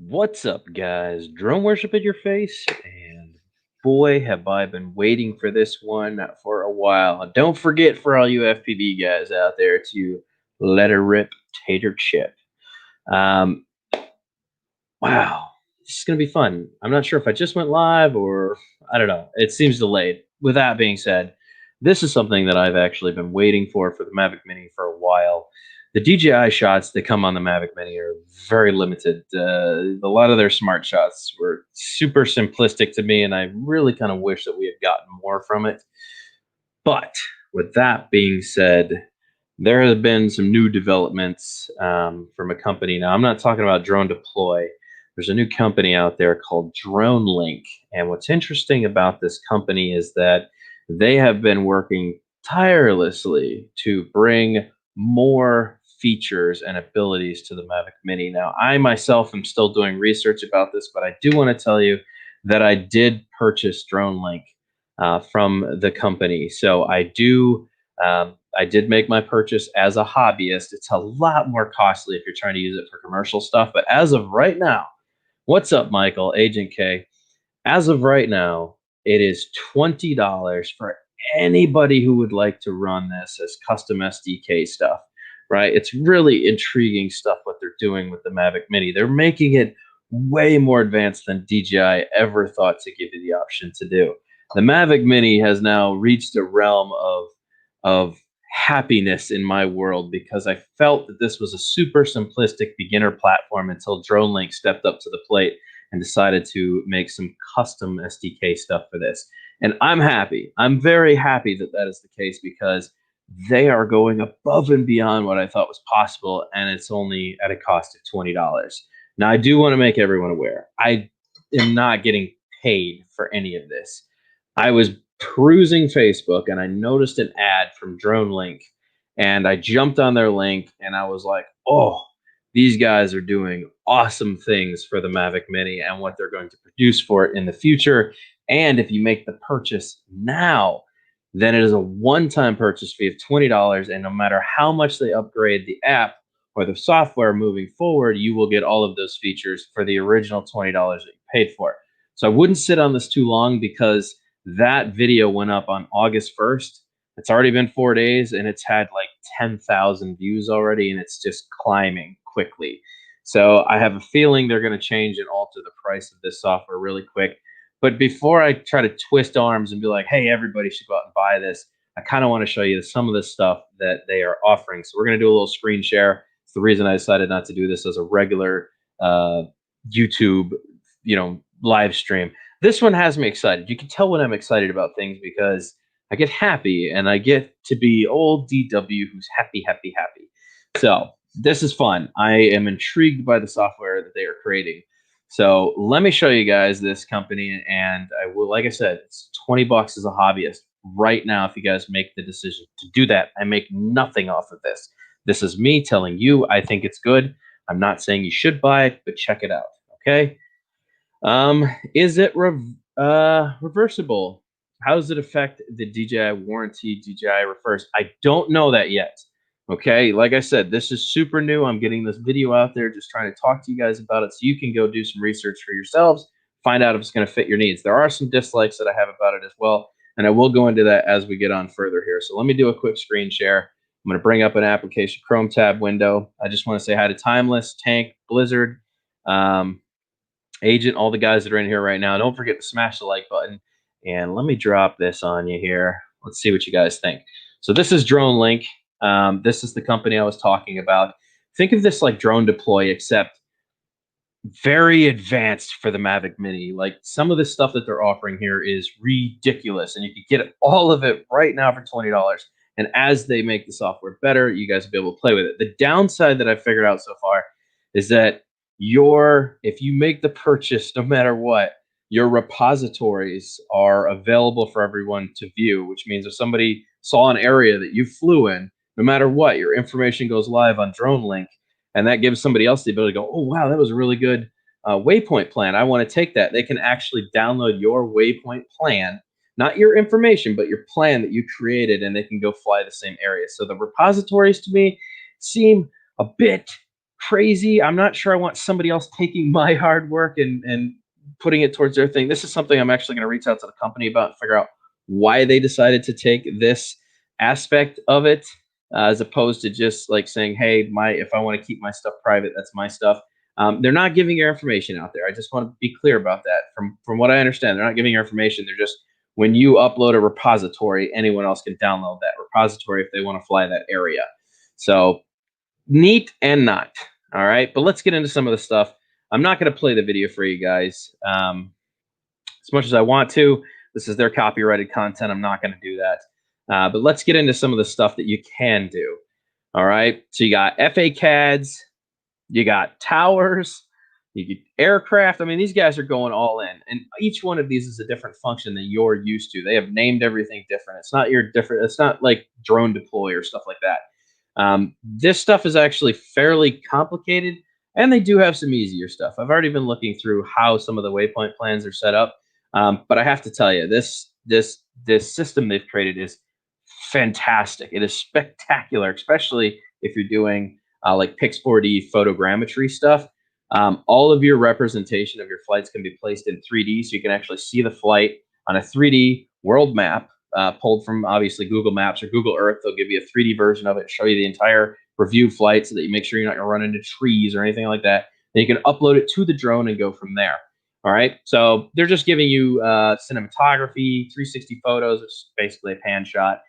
What's up, guys? Drone worship at your face, and boy, have I been waiting for this one for a while. Don't forget, for all you FPV guys out there, to let her rip, tater chip. Um, wow, this is gonna be fun. I'm not sure if I just went live or I don't know. It seems delayed. With that being said, this is something that I've actually been waiting for the Mavic Mini for a while. The DJI shots that come on the Mavic Mini are very limited. A lot of their smart shots were super simplistic to me, and I really kind of wish that we had gotten more from it. But with that being said, there have been some new developments from a company. Now, I'm not talking about Drone Deploy. There's a new company out there called Dronelink. And what's interesting about this company is that they have been working tirelessly to bring more features and abilities to the Mavic Mini. Now, I myself am still doing research about this, but I do want to tell you that I did purchase Dronelink from the company. So I did make my purchase as a hobbyist. It's a lot more costly if you're trying to use it for commercial stuff. But as of right now, what's up, Michael, Agent K? As of right now, it is $20 for anybody who would like to run this as custom SDK stuff, right? It's really intriguing stuff what they're doing with the Mavic Mini. They're making it way more advanced than DJI ever thought to give you the option to do. The Mavic Mini has now reached a realm of happiness in my world because I felt that this was a super simplistic beginner platform until Dronelink stepped up to the plate and decided to make some custom SDK stuff for this. And I'm happy. I'm very happy that that is the case because they are going above and beyond what I thought was possible, and it's only at a cost of $20. Now, I do want to make everyone aware I am not getting paid for any of this. I was perusing Facebook and I noticed an ad from Dronelink, and I jumped on their link and I was like, oh, these guys are doing awesome things for the Mavic Mini and what they're going to produce for it in the future. And if you make the purchase now, then it is a one-time purchase fee of $20. And no matter how much they upgrade the app or the software moving forward, you will get all of those features for the original $20 that you paid for. So I wouldn't sit on this too long because that video went up on August 1st. It's already been 4 days and it's had like 10,000 views already, and it's just climbing quickly. So I have a feeling they're going to change and alter the price of this software really quick. But before I try to twist arms and be like, hey, everybody should go out and buy this, I kind of want to show you some of the stuff that they are offering. So we're going to do a little screen share. It's the reason I decided not to do this as a regular YouTube, live stream. This one has me excited. You can tell when I'm excited about things because I get happy and I get to be old DW who's happy, happy, happy. So this is fun. I am intrigued by the software that they are creating. So let me show you guys this company, and I will, like I said, it's $20 as a hobbyist right now. If you guys make the decision to do that, I make nothing off of this. This is me telling you I think it's good. I'm not saying you should buy it, but check it out. Okay. Is it reversible? How does it affect the DJI warranty? DJI refers. I don't know that yet. Okay, like I said, this is super new. I'm getting this video out there, just trying to talk to you guys about it so you can go do some research for yourselves, find out if it's going to fit your needs. There are some dislikes that I have about it as well, and I will go into that as we get on further here. So let me do a quick screen share. I'm going to bring up an application Chrome tab window. I just want to say hi to Timeless, Tank, Blizzard, Agent, all the guys that are in here right now. Don't forget to smash the like button. And let me drop this on you here. Let's see what you guys think. So this is Dronelink. This is the company I was talking about. Think of this like Drone Deploy, except very advanced for the Mavic Mini. Like, some of the stuff that they're offering here is ridiculous, and you can get all of it right now for $20. And as they make the software better, you guys will be able to play with it. The downside that I've figured out so far is that if you make the purchase, no matter what, your repositories are available for everyone to view, which means if somebody saw an area that you flew in, no matter what, your information goes live on Dronelink, and that gives somebody else the ability to go, oh, wow, that was a really good waypoint plan. I want to take that. They can actually download your waypoint plan, not your information, but your plan that you created, and they can go fly the same area. So the repositories to me seem a bit crazy. I'm not sure I want somebody else taking my hard work and putting it towards their thing. This is something I'm actually going to reach out to the company about and figure out why they decided to take this aspect of it, as opposed to just like saying, hey, if I want to keep my stuff private, that's my stuff. They're not giving your information out there. I just want to be clear about that. From what I understand, they're not giving your information. They're just, when you upload a repository, anyone else can download that repository if they want to fly that area. So neat and not. All right, but let's get into some of the stuff. I'm not going to play the video for you guys as much as I want to. This is their copyrighted content. I'm not going to do that. But let's get into some of the stuff that you can do. All right, so you got FA-CADs, you got towers, you get aircraft. I mean, these guys are going all in, and each one of these is a different function than you're used to. They have named everything different. It's not your different. It's not like drone deploy or stuff like that. This stuff is actually fairly complicated, and they do have some easier stuff. I've already been looking through how some of the waypoint plans are set up, but I have to tell you, this system they've created is fantastic. It is spectacular, especially if you're doing like Pix4D photogrammetry stuff. All of your representation of your flights can be placed in 3D, so you can actually see the flight on a 3D world map, pulled from obviously Google Maps or Google Earth. They'll give you a 3D version of it, show you the entire review flight so that you make sure you're not going to run into trees or anything like that. Then you can upload it to the drone and go from there. All right, so they're just giving you cinematography, 360 photos, which is basically a pan shot.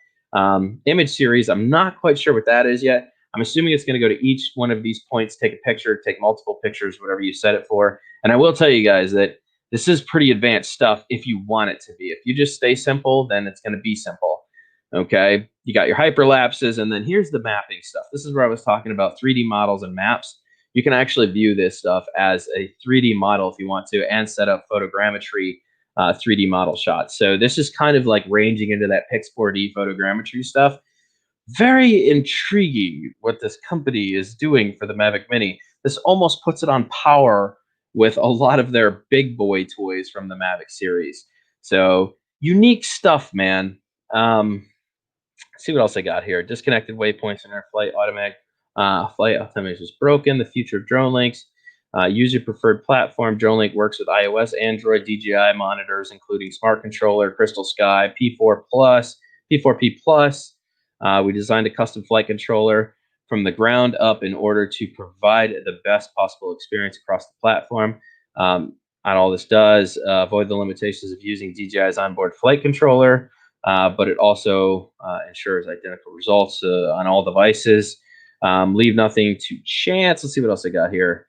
Image series, I'm not quite sure what that is yet. I'm assuming it's going to go to each one of these points, take a picture, take multiple pictures, whatever you set it for. And I will tell you guys that this is pretty advanced stuff if you want it to be. If you just stay simple, then it's going to be simple. Okay, you got your hyperlapses, and then here's the mapping stuff. This is where I was talking about 3D models and maps. You can actually view this stuff as a 3D model if you want to, and set up photogrammetry 3D model shots. So this is kind of like ranging into that Pix4D photogrammetry stuff. Very intriguing what this company is doing for the Mavic Mini. This almost puts it on par with a lot of their big boy toys from the Mavic series. So unique stuff, man. See what else I got here. Disconnected waypoints in our flight automatic. Flight automation is broken. The future of Dronelink's. User preferred platform. Dronelink works with iOS, Android, DJI monitors, including Smart Controller, Crystal Sky, P4 Plus, P4P Plus. We designed a custom flight controller from the ground up in order to provide the best possible experience across the platform. And all this does avoid the limitations of using DJI's onboard flight controller, but it also ensures identical results on all devices. Leave nothing to chance. Let's see what else I got here.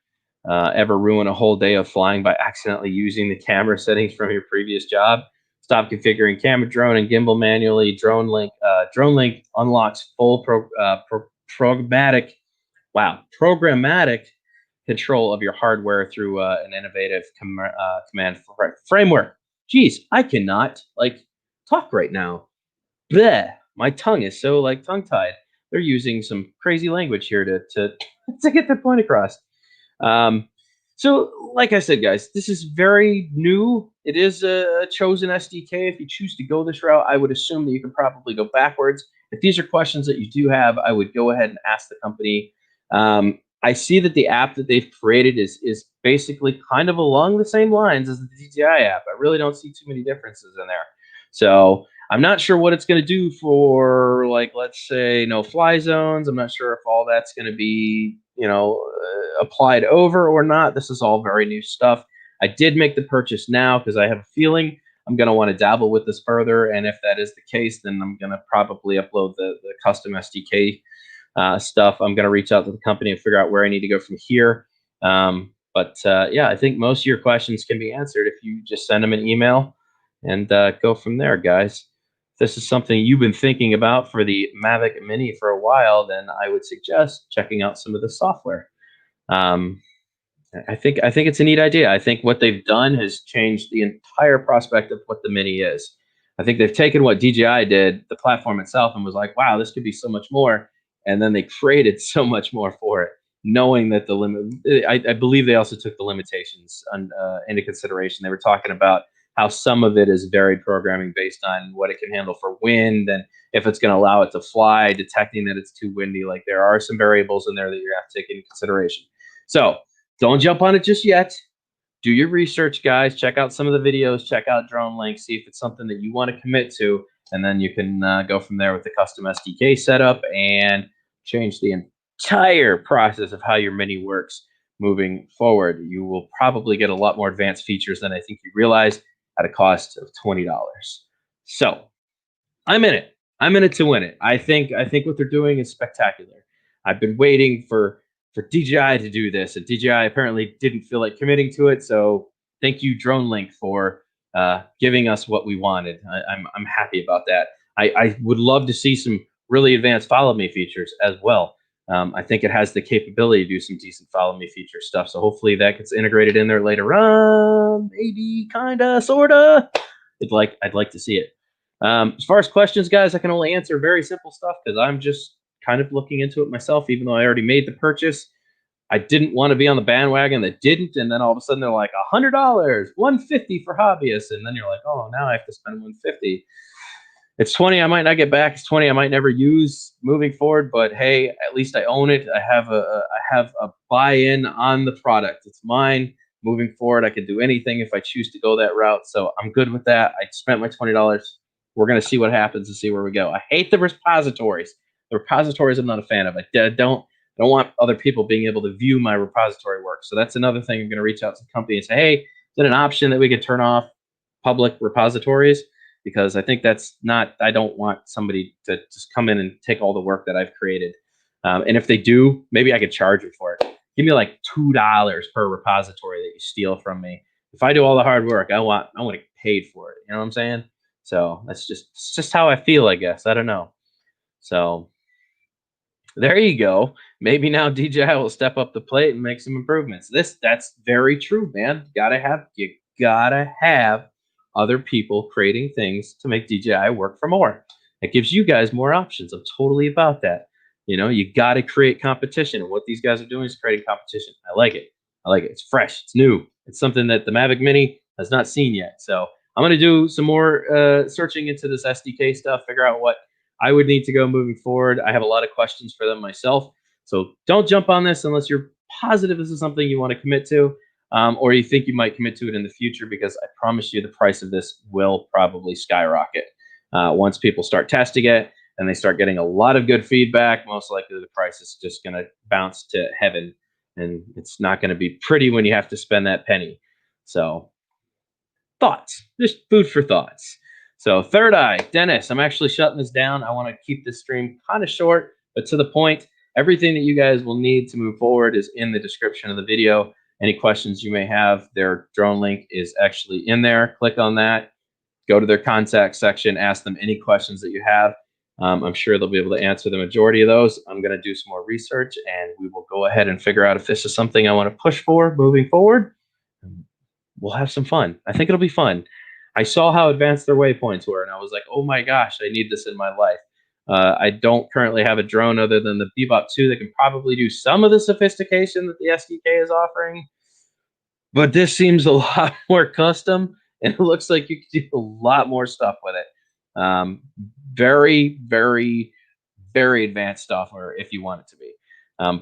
Ever ruin a whole day of flying by accidentally using the camera settings from your previous job? Stop configuring camera, drone, and gimbal manually. Dronelink unlocks full programmatic control of your hardware through an innovative command framework. Geez, I cannot talk right now. Bleh, my tongue is so tongue-tied. They're using some crazy language here to get their point across. So, like I said, guys, this is very new. It is a chosen SDK. If you choose to go this route, I would assume that you can probably go backwards. If these are questions that you do have, I would go ahead and ask the company. I see that the app that they've created is basically kind of along the same lines as the DJI app. I really don't see too many differences in there. So I'm not sure what it's going to do for, let's say, no fly zones. I'm not sure if all that's going to be, applied over or not. This is all very new stuff. I did make the purchase now because I have a feeling I'm going to want to dabble with this further. And if that is the case, then I'm going to probably upload the custom SDK stuff. I'm going to reach out to the company and figure out where I need to go from here. Yeah, I think most of your questions can be answered if you just send them an email and go from there, guys. If this is something you've been thinking about for the Mavic Mini for a while, then I would suggest checking out some of the software. I think it's a neat idea. I think what they've done has changed the entire prospect of what the Mini is. I think they've taken what DJI did, the platform itself, and was like, wow, this could be so much more. And then they created so much more for it, knowing that the limit, I believe they also took the limitations into consideration. They were talking about how some of it is varied programming based on what it can handle for wind and if it's going to allow it to fly, detecting that it's too windy. Like there are some variables in there that you have to take into consideration. So don't jump on it just yet. Do your research, guys. Check out some of the videos. Check out Dronelink. See if it's something that you want to commit to, and then you can go from there with the custom SDK setup and change the entire process of how your Mini works moving forward. You will probably get a lot more advanced features than I think you realize at a cost of $20. So I'm in it. I'm in it to win it. I think what they're doing is spectacular. I've been waiting for DJI to do this, and DJI apparently didn't feel like committing to it. So thank you, Dronelink, for giving us what we wanted. I'm happy about that. I would love to see some really advanced follow me features as well. I think it has the capability to do some decent follow me feature stuff. So hopefully that gets integrated in there later on. Maybe, kinda, sorta. I'd like to see it. As far as questions, guys, I can only answer very simple stuff because I'm just kind of looking into it myself, even though I already made the purchase. I didn't want to be on the bandwagon that didn't, and then all of a sudden they're like $100, $150 for hobbyists, and then you're like, oh, now I have to spend $150. It's 20 I might not get back. It's 20 I might never use moving forward, but hey, at least I own it. I have a buy-in on the product. It's mine. Moving forward, I can do anything if I choose to go that route. So I'm good with that. I spent my $20. We're gonna see what happens and see where we go. I hate the repositories. The repositories I'm not a fan of. I don't want other people being able to view my repository work. So that's another thing. I'm gonna reach out to the company and say, hey, is it an option that we can turn off public repositories? Because I think that's not, I don't want somebody to just come in and take all the work that I've created. And if they do, maybe I could charge you for it. Give me like $2 per repository that you steal from me. If I do all the hard work, I want to get paid for it. You know what I'm saying? So it's just how I feel, I guess. I don't know. So there you go. Maybe now DJI will step up the plate and make some improvements. That's very true, man. You gotta have other people creating things to make DJI work for more. It gives you guys more options. I'm totally about that. You know, you got to create competition, and what these guys are doing is creating competition. I like it. I like it. It's fresh. It's new. It's something that the Mavic Mini has not seen yet. So I'm going to do some more searching into this SDK stuff, figure out what I would need to go moving forward. I have a lot of questions for them myself. So don't jump on this unless you're positive this is something you want to commit to, or you think you might commit to it in the future, because I promise you the price of this will probably skyrocket. Once people start testing it and they start getting a lot of good feedback, most likely the price is just going to bounce to heaven, and it's not going to be pretty when you have to spend that penny. So thoughts, just food for thoughts. So Third Eye, Dennis, I'm actually shutting this down. I want to keep this stream kind of short, but to the point. Everything that you guys will need to move forward is in the description of the video. Any questions you may have, their Dronelink is actually in there. Click on that, go to their contact section, ask them any questions that you have. I'm sure they'll be able to answer the majority of those. I'm going to do some more research, and we will go ahead and figure out if this is something I want to push for moving forward. We'll have some fun. I think it'll be fun. I saw how advanced their waypoints were, and I was like, oh my gosh, I need this in my life. I don't currently have a drone other than the Bebop 2 that can probably do some of the sophistication that the SDK is offering. But this seems a lot more custom, and it looks like you can do a lot more stuff with it. Very, very, very advanced software if you want it to be.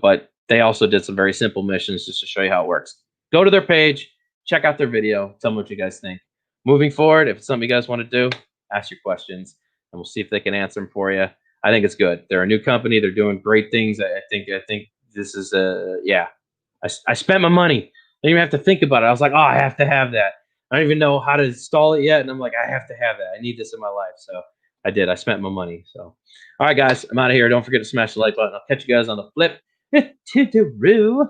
But they also did some very simple missions just to show you how it works. Go to their page, check out their video, tell me what you guys think. Moving forward, if it's something you guys want to do, ask your questions, and we'll see if they can answer them for you. I think it's good. They're a new company. They're doing great things. I think this is yeah. I spent my money. I didn't even have to think about it. I was like, oh, I have to have that. I don't even know how to install it yet, and I'm like, I have to have that. I need this in my life. So I did. I spent my money. So, all right, guys, I'm out of here. Don't forget to smash the like button. I'll catch you guys on the flip. To the roo.